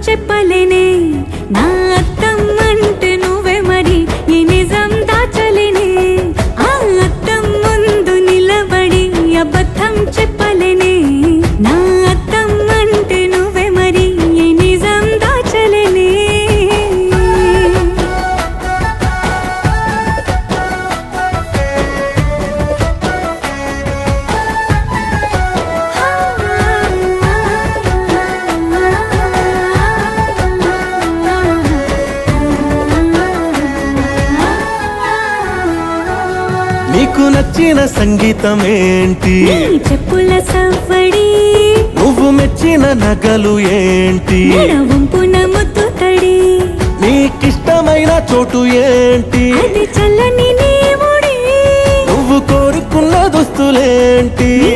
చెప్పలేనే నా అద్దం అంటే నువ్వే మరి ఈ నిజం దాచలేనే ఆ అద్దం ముందు నిలబడి అబద్ధం చెప్పలేనే నా అద్దం అంటే నువ్వే మరి ఈ నిజం దాచలేనే నీకు నచ్చిన సంగీతం ఏంటి చెప్పుల సవ్వడి నువ్వు మెచ్చిన నగలు ఏంటి వంపున ముద్దు తడి నీకిష్టమైన చోటు ఏంటి అది చల్లని నీ ఒడి నువ్వు కోరుకున్న దుస్తులేంటి నీ